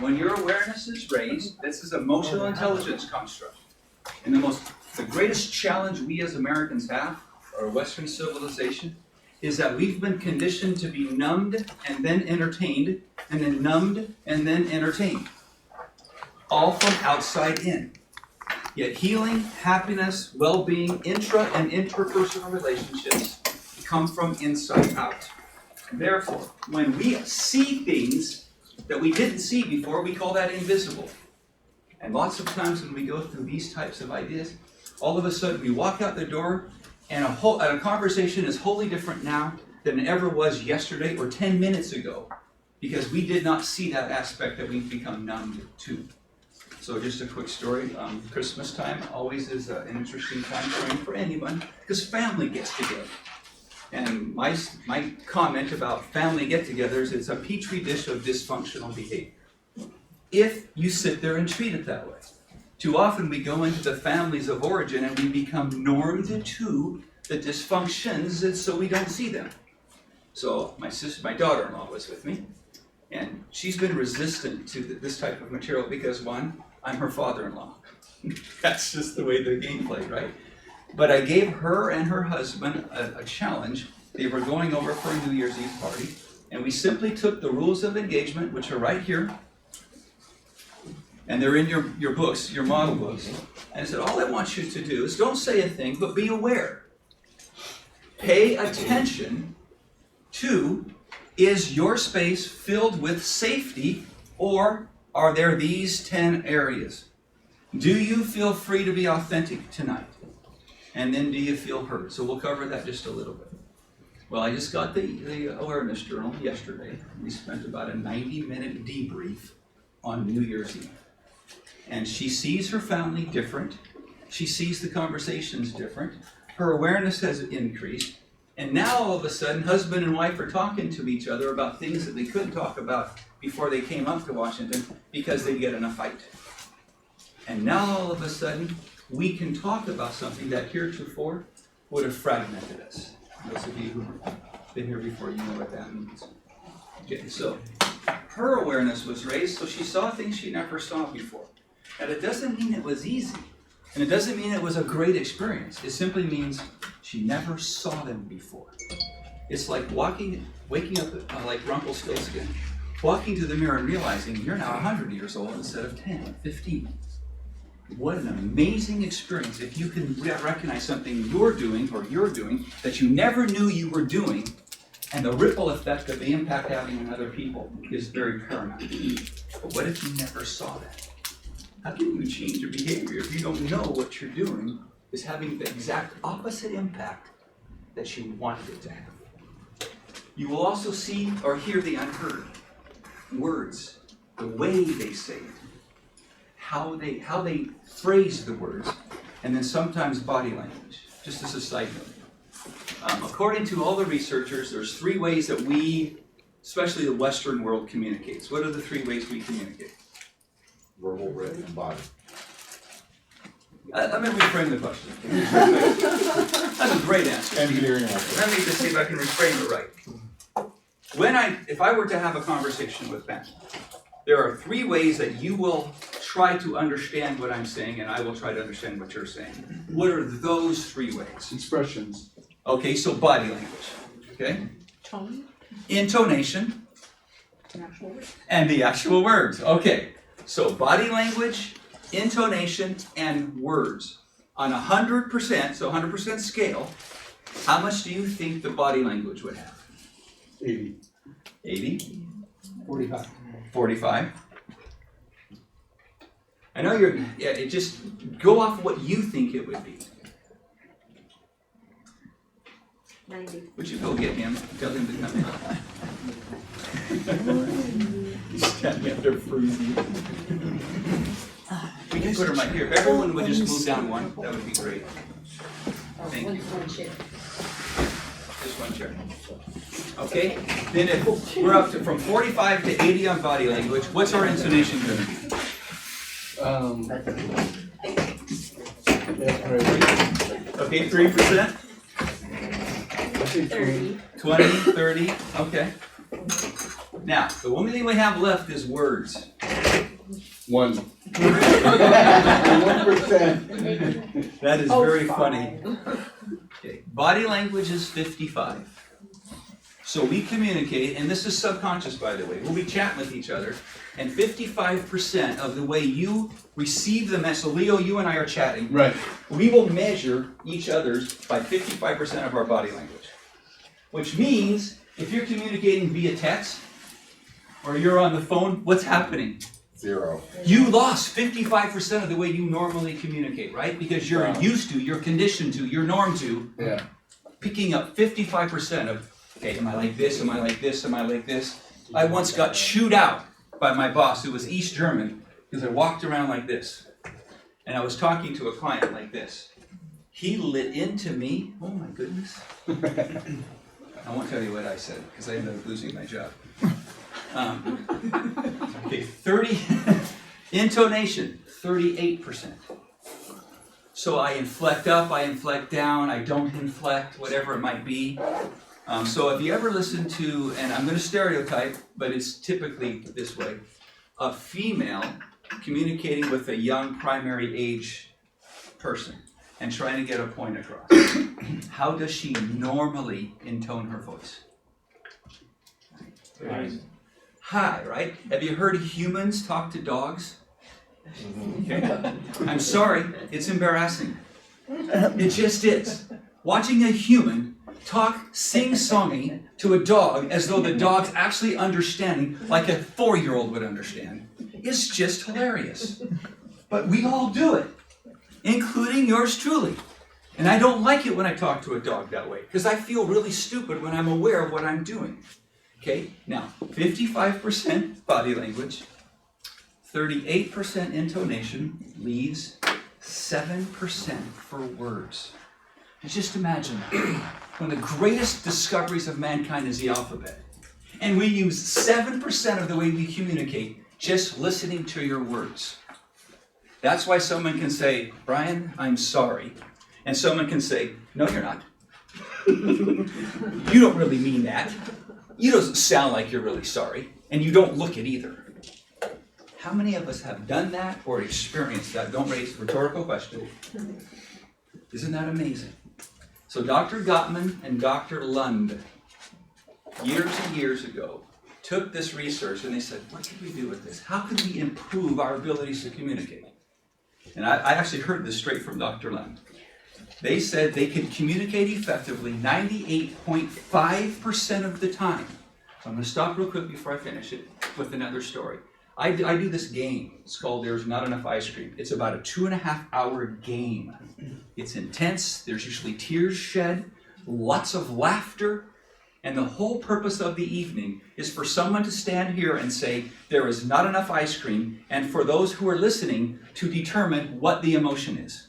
when your awareness is raised, this is emotional intelligence construct. And the greatest challenge we as Americans have, or Western civilization, is that we've been conditioned to be numbed and then entertained, and then numbed and then entertained. All from outside in. Yet healing, happiness, well-being, intra and interpersonal relationships come from inside out. Therefore, when we see things that we didn't see before, we call that invisible. And lots of times when we go through these types of ideas, all of a sudden we walk out the door and a conversation is wholly different now than it ever was yesterday or 10 minutes ago, because we did not see that aspect that we've become numbed to. So just a quick story. Christmas time always is an interesting time frame for anyone, because family gets together. And my comment about family get-togethers, it's a petri dish of dysfunctional behavior. If you sit there and treat it that way. Too often we go into the families of origin and we become normed to the dysfunctions, and so we don't see them. So my daughter-in-law was with me, and she's been resistant to this type of material because, one, I'm her father-in-law. That's just the way the game played, right? But I gave her and her husband a challenge. They were going over for a New Year's Eve party, and we simply took the rules of engagement, which are right here, and they're in your books, your model books. And I said, all I want you to do is don't say a thing, but be aware. Pay attention to, is your space filled with safety, or are there these 10 areas? Do you feel free to be authentic tonight? And then do you feel heard? So we'll cover that just a little bit. Well, I just got the awareness journal yesterday. We spent about a 90-minute debrief on New Year's Eve. And she sees her family different. She sees the conversations different. Her awareness has increased. And now all of a sudden, husband and wife are talking to each other about things that they couldn't talk about before they came up to Washington because they'd get in a fight. And now all of a sudden, we can talk about something that heretofore would have fragmented us. Those of you who've been here before, you know what that means. Okay, so her awareness was raised, so she saw things she never saw before. And it doesn't mean it was easy. And it doesn't mean it was a great experience. It simply means she never saw them before. It's like waking up like Rumpelstiltskin, walking to the mirror and realizing you're now 100 years old instead of 10, 15. What an amazing experience if you can recognize something you're doing that you never knew you were doing, and the ripple effect of the impact having on other people is very paramount. But what if you never saw that? How can you change your behavior if you don't know what you're doing is having the exact opposite impact that you wanted it to have? You will also see or hear the unheard. Words, the way they say it, how they phrase the words, and then sometimes body language, just as a side note. According to all the researchers, there's 3 ways that we, especially the Western world, communicates. What are the 3 ways we communicate? Verbal, written, and body. Let me reframe the question. That's a great answer. Engineering answer. Let me just see if I can reframe it right. If I were to have a conversation with Ben, there are 3 ways that you will try to understand what I'm saying, and I will try to understand what you're saying. What are those 3 ways? Expressions. Okay, so body language. Okay? Tone. Intonation. An actual word. And the actual words. Okay. So body language, intonation, and words. On 100%, so 100% scale, how much do you think the body language would have? 80. 80? 45. 45? I know it just go off what you think it would be. 90. Would you go get him? Tell him to come in. He's standing up there freezing. We can put him right here. If everyone would just move down one, that would be great. Thank you. One chair. Just one chair. Okay? Then if we're up to from 45 to 80 on body language, what's our intonation going to be? Okay, 3%? 30. 20, 30, okay. Now, the only thing we have left is words. 1. 1%. That is Oh, very fine. funny. Okay, body language is 55. So we communicate, and this is subconscious, by the way. We'll be chatting with each other, and 55% of the way you receive the message, so Leo, you and I are chatting, Right. we will measure each other's by 55% of our body language. Which means, if you're communicating via text, or you're on the phone, what's happening? 0. You lost 55% of the way you normally communicate, right? Because you're Wow. used to, you're conditioned to, you're normed to, Yeah. picking up 55% of, okay, am I like this, am I like this, am I like this? I once got chewed out by my boss, who was East German, because I walked around like this. And I was talking to a client like this. He lit into me, oh my goodness. I won't tell you what I said, because I ended up losing my job. Okay, 30, intonation, 38%. So I inflect up, I inflect down, I don't inflect, whatever it might be. So if you ever listen to, and I'm going to stereotype, but it's typically this way, a female communicating with a young primary age person and trying to get a point across, how does she normally intone her voice? Hi, right? Have you heard humans talk to dogs? Okay. I'm sorry, it's embarrassing. It just is. Watching a human talk sing-songy to a dog as though the dog's actually understanding like a 4-year-old would understand is just hilarious. But we all do it, including yours truly. And I don't like it when I talk to a dog that way, because I feel really stupid when I'm aware of what I'm doing. Okay, now 55% body language, 38% intonation, leaves 7% for words. And just imagine that. One of the greatest discoveries of mankind is the alphabet. And we use 7% of the way we communicate just listening to your words. That's why someone can say, Brian, I'm sorry. And someone can say, no, you're not. You don't really mean that. You don't sound like you're really sorry. And you don't look it either. How many of us have done that or experienced that? Don't raise a rhetorical question. Isn't that amazing? So Dr. Gottman and Dr. Lund, years and years ago, took this research and they said, what can we do with this? How can we improve our abilities to communicate? And I actually heard this straight from Dr. Lund. They said they could communicate effectively 98.5% of the time. So I'm going to stop real quick before I finish it with another story. I do this game. It's called There's Not Enough Ice Cream. It's about a 2.5-hour game. It's intense. There's usually tears shed, lots of laughter, and the whole purpose of the evening is for someone to stand here and say, there is not enough ice cream, and for those who are listening to determine what the emotion is.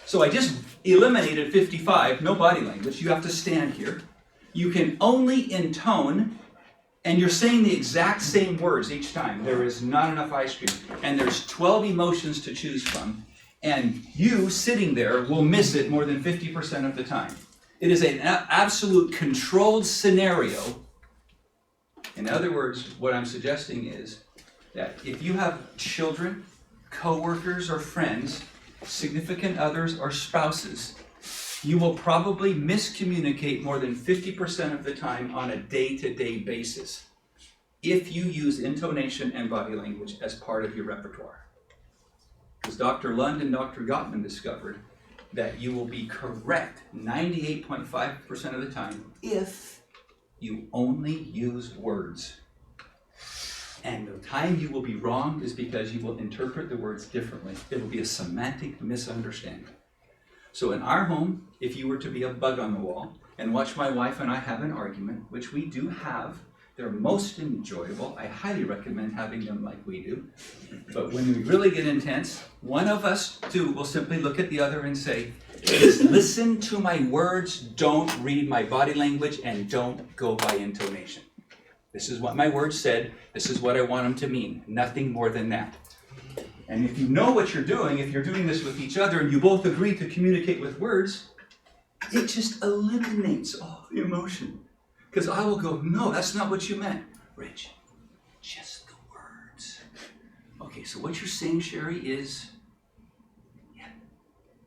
So I just eliminated 55, no body language. You have to stand here. You can only intone, and you're saying the exact same words each time. There is not enough ice cream. And there's 12 emotions to choose from. And you sitting there will miss it more than 50% of the time. It is an absolute controlled scenario. In other words, what I'm suggesting is that if you have children, co-workers, or friends, significant others, or spouses, you will probably miscommunicate more than 50% of the time on a day-to-day basis if you use intonation and body language as part of your repertoire. Because Dr. Lund and Dr. Gottman discovered that you will be correct 98.5% of the time if you only use words. And the time you will be wrong is because you will interpret the words differently. It will be a semantic misunderstanding. So in our home, if you were to be a bug on the wall and watch my wife and I have an argument, which we do have, they're most enjoyable. I highly recommend having them like we do. But when we really get intense, one of us two will simply look at the other and say, just listen to my words, don't read my body language, and don't go by intonation. This is what my words said. This is what I want them to mean. Nothing more than that. And if you know what you're doing, if you're doing this with each other and you both agree to communicate with words, it just eliminates all the emotion. Because I will go, no, that's not what you meant. Rich, just the word. so what you're saying, Sherry, is, yeah,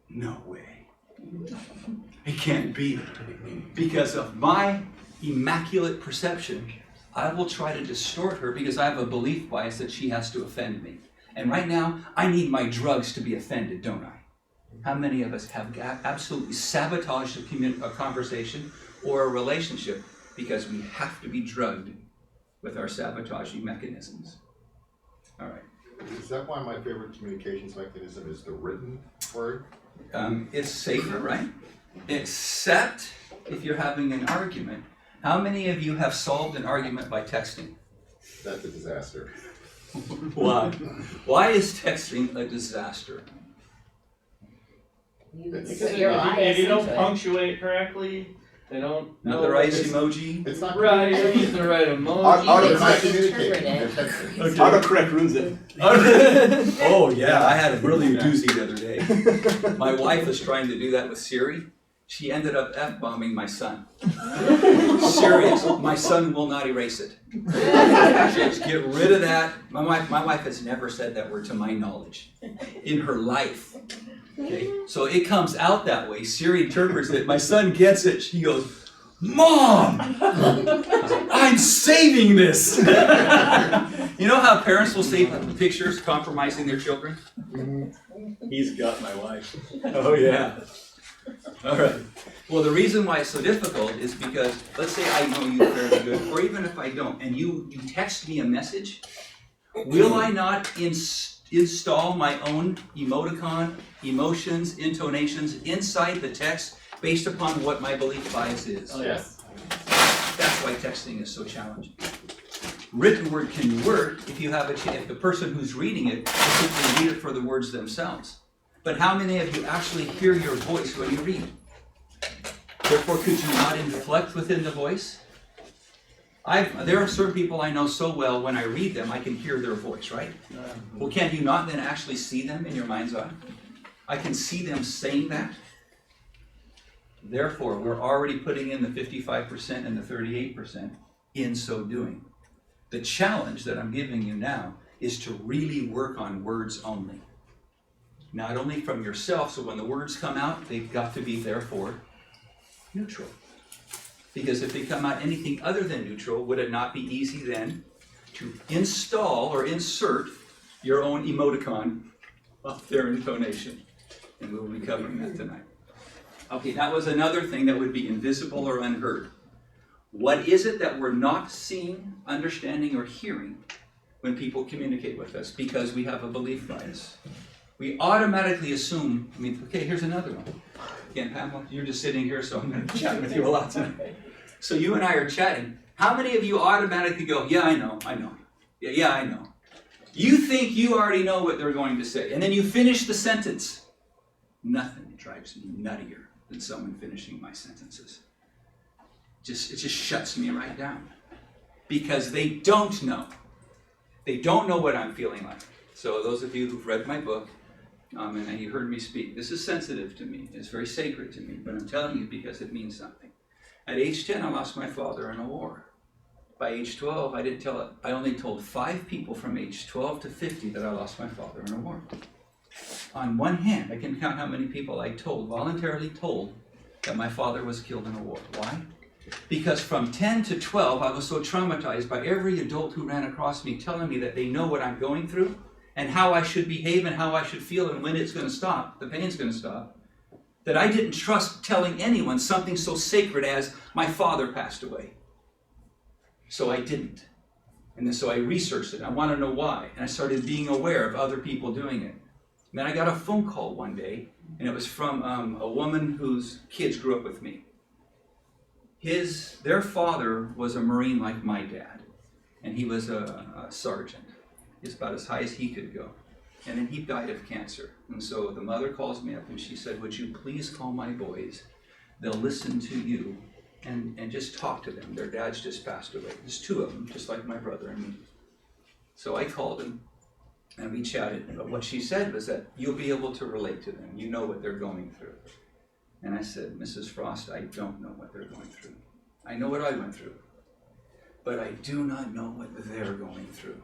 no way. It can't be. Because of my immaculate perception, I will try to distort her because I have a belief bias that she has to offend me. And right now, I need my drugs to be offended, don't I? How many of us have absolutely sabotaged a conversation or a relationship because we have to be drugged with our sabotaging mechanisms? All right. Is that why my favorite communications mechanism is the written word? It's safer, right? Except if you're having an argument. How many of you have solved an argument by texting? That's a disaster. Why? Why is texting a disaster? You It's- put Because your if you- bias If you don't into it. punctuate correctly, they don't Not know the right it's emoji? It's not right, you don't use the right emoji. Auto- It's not like communicating, interpret they're it. texting. Autocorrect ruins it. Oh yeah, I had a really doozy the other day. My wife was trying to do that with Siri. She ended up F-bombing my son. Serious, my son will not erase it. Just get rid of that. My wife has never said that word to my knowledge in her life. Okay, so it comes out that way. Siri interprets it. My son gets it. She goes, "Mom, I'm saving this." You know how parents will save pictures compromising their children? He's got my wife. Oh yeah. All right. Well, the reason why it's so difficult is because, let's say I know you fairly good, or even if I don't, and you text me a message, will I not install my own emoticon, emotions, intonations inside the text based upon what my belief bias is? Oh, yes. That's why texting is so challenging. Written word can work if you have if the person who's reading it will simply read it for the words themselves. But how many of you actually hear your voice when you read? Therefore, could you not inflect within the voice? There are certain people I know so well, when I read them, I can hear their voice, right? Well, can you not then actually see them in your mind's eye? I can see them saying that. Therefore, we're already putting in the 55% and the 38% in so doing. The challenge that I'm giving you now is to really work on words only. Not only from yourself, so when the words come out, they've got to be therefore neutral. Because if they come out anything other than neutral, would it not be easy then to install or insert your own emoticon of their intonation? And we'll be covering that tonight. Okay, that was another thing that would be invisible or unheard. What is it that we're not seeing, understanding, or hearing when people communicate with us? Because we have a belief bias. We automatically assume, okay, here's another one. Again, Pamela, you're just sitting here, so I'm going to be chatting with you a lot tonight. So you and I are chatting. How many of you automatically go, yeah, I know. Yeah, I know. You think you already know what they're going to say, and then you finish the sentence. Nothing drives me nuttier than someone finishing my sentences. It just shuts me right down. Because they don't know. They don't know what I'm feeling like. So those of you who've read my book, and you heard me speak, this is sensitive to me. It's very sacred to me, but I'm telling you because it means something. At age 10, I lost my father in a war. By age 12, I only told 5 people from age 12 to 50 that I lost my father in a war. On one hand, I can count how many people I voluntarily told, that my father was killed in a war. Why? Because from 10 to 12, I was so traumatized by every adult who ran across me telling me that they know what I'm going through, and how I should behave and how I should feel and when it's going to stop, the pain's going to stop, that I didn't trust telling anyone something so sacred as my father passed away. So I didn't. And then so I researched it. I want to know why. And I started being aware of other people doing it. And then I got a phone call one day, and it was from a woman whose kids grew up with me. Their father was a Marine like my dad, and he was a sergeant. He's about as high as he could go. And then he died of cancer. And so the mother calls me up and she said, would you please call my boys? They'll listen to you and just talk to them. Their dad's just passed away. There's 2 of them, just like my brother and me. So I called him and we chatted. But what she said was that you'll be able to relate to them. You know what they're going through. And I said, Mrs. Frost, I don't know what they're going through. I know what I went through. But I do not know what they're going through.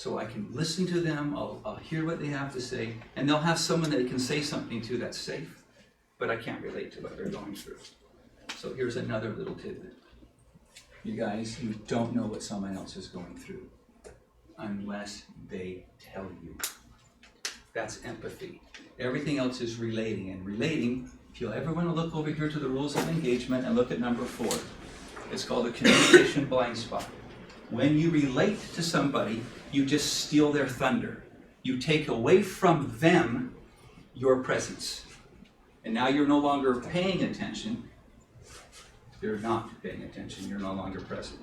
So I can listen to them, I'll hear what they have to say, and they'll have someone they can say something to that's safe, but I can't relate to what they're going through. So here's another little tidbit. You guys, you don't know what someone else is going through unless they tell you. That's empathy. Everything else is relating, and relating, if you ever want to look over here to the rules of engagement and look at number 4, it's called a communication blind spot. When you relate to somebody, you just steal their thunder. You take away from them your presence. And now you're no longer paying attention. You're not paying attention, you're no longer present.